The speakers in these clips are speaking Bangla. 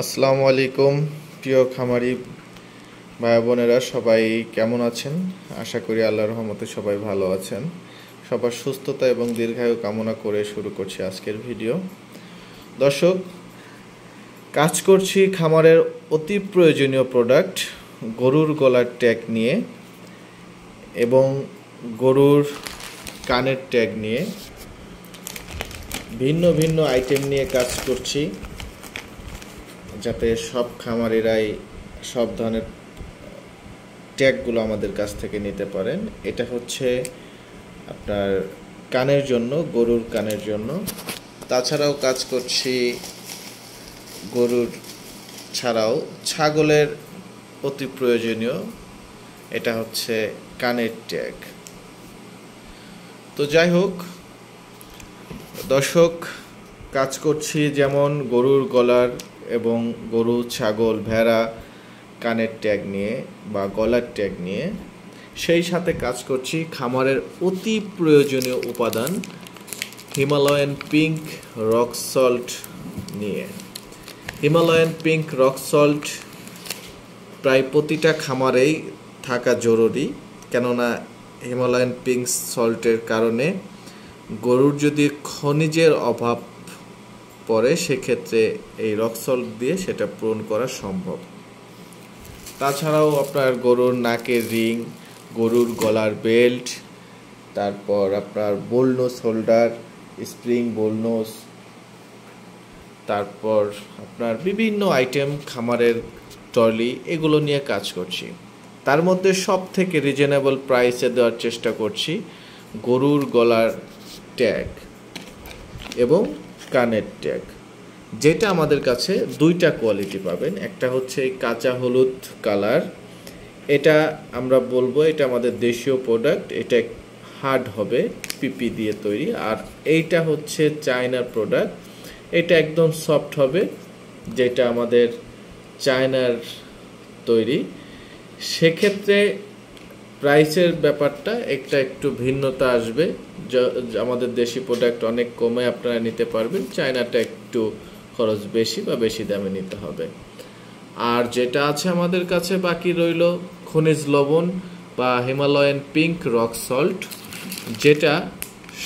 আসসালামু আলাইকুম প্রিয় খামারি ভাই বোনেরা, সবাই কেমন আছেন? আশা করি আল্লাহর রহমতে সবাই ভালো আছেন। সবার সুস্থতা এবং দীর্ঘায়ু কামনা করে শুরু করছি আজকের ভিডিও। দর্শক, কাজ করছি খামারের অতি প্রয়োজনীয় প্রোডাক্ট গরুর গলার ট্যাগ নিয়ে এবং গরুর কানের ট্যাগ নিয়ে। ভিন্ন ভিন্ন আইটেম নিয়ে কাজ করছি যাতে সব খামারিরাই সব ধরনের ট্যাগগুলো আমাদের কাছ থেকে নিতে পারেন। এটা হচ্ছে আপনার কানের জন্য, গরুর কানের জন্য। তাছাড়াও কাজ করছি গরুর ছাড়াও ছাগলের অতি প্রয়োজনীয়, এটা হচ্ছে কানের ট্যাগ। তো যাই হোক দর্শক, কাজ করছি যেমন গরুর গলার এবং গরু, ছাগল, ভেড়া কানের ট্যাগ নিয়ে বা গলার ট্যাগ নিয়ে, সেই সাথে কাজ করছি খামারের অতি প্রয়োজনীয় উপাদান হিমালয়ান পিঙ্ক রক সল্ট নিয়ে। হিমালয়ান পিঙ্ক রক সল্ট প্রায় প্রতিটা খামারেই থাকা জরুরি, কেননা হিমালয়ান পিঙ্ক সল্টের কারণে গরুর যদি খনিজের অভাব পড়ে সেক্ষেত্রে এই রক সল্ট দিয়ে সেটা পূরণ করা সম্ভব। তাছাড়াও আপনার গরুর নাকের রিং, গরুর গলার বেল্ট, তারপর আপনার বোলনোস হোল্ডার, স্প্রিং বোলনোস, তারপর আপনার বিভিন্ন আইটেম খামারের ট্রলি, এগুলো নিয়ে কাজ করছি। তার মধ্যে সব থেকে রিজনেবল প্রাইসে দেওয়ার চেষ্টা করছি গরুর গলার ট্যাগ এবং কানের ট্যাগ, যেটা আমাদের কাছে দুইটা কোয়ালিটি পাবেন। একটা হচ্ছে কাঁচা হলুদ কালার, এটা আমরা বলবো এটা আমাদের দেশীয় প্রোডাক্ট, এটা হার্ড হবে, পিপি দিয়ে তৈরি। আর এইটা হচ্ছে চায়নার প্রোডাক্ট, এটা একদম সফট হবে, যেটা আমাদের চায়নার তৈরি। সেক্ষেত্রে প্রাইসের ব্যাপারটা একটু ভিন্নতা আসবে। আমাদের দেশি প্রোডাক্ট অনেক কমে আপনারা নিতে পারবেন, চায়নাটা একটু খরচ বেশি বা বেশি দামে নিতে হবে। আর যেটা আছে আমাদের কাছে বাকি রইল খনিজ লবণ বা হিমালয়ান পিঙ্ক রক সল্ট, যেটা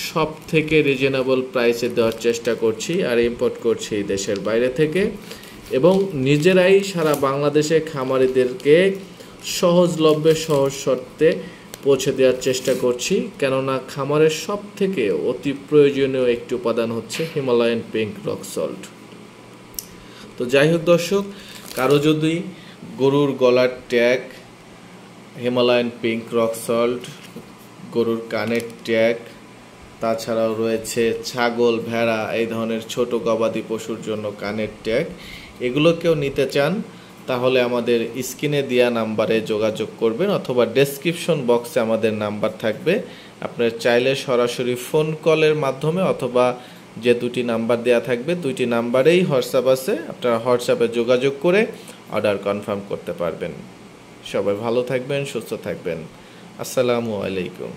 সব থেকে রিজনেবল প্রাইসে দেওয়ার চেষ্টা করছি আর ইম্পোর্ট করছি দেশের বাইরে থেকে, এবং নিজেরাই সারা বাংলাদেশে খামারিদেরকে সহজলভ্যে সহজ শর্তে পৌঁছে দেওয়ার চেষ্টা করছি, কেননা খামারের সব থেকে অতি প্রয়োজনীয় একটি উপাদান হচ্ছে হিমালয়ান পিঙ্ক রক সল্ট। তো যাই হোক দর্শক, কারো যদি গরুর গলার tag, Himalayan pink rock salt, গরুর কানের ট্যাগ, তাছাড়াও রয়েছে ছাগল, ভেড়া, এই ধরনের ছোট গবাদি পশুর জন্য কানের ট্যাগ, এগুলো কেউ নিতে চান তাহলে আমাদের স্ক্রিনে দেওয়া নাম্বারে যোগাযোগ করবেন, অথবা ডেসক্রিপশন বক্সে আমাদের নাম্বার থাকবে। আপনার চাইলে সরাসরি ফোন কলের মাধ্যমে অথবা যে দুটি নাম্বার দেওয়া থাকবে দুইটি নাম্বারেই হোয়াটসঅ্যাপ আছে, আপনারা হোয়াটসঅ্যাপে যোগাযোগ করে অর্ডার কনফার্ম করতে পারবেন। সবাই ভালো থাকবেন, সুস্থ থাকবেন। আসসালামু আলাইকুম।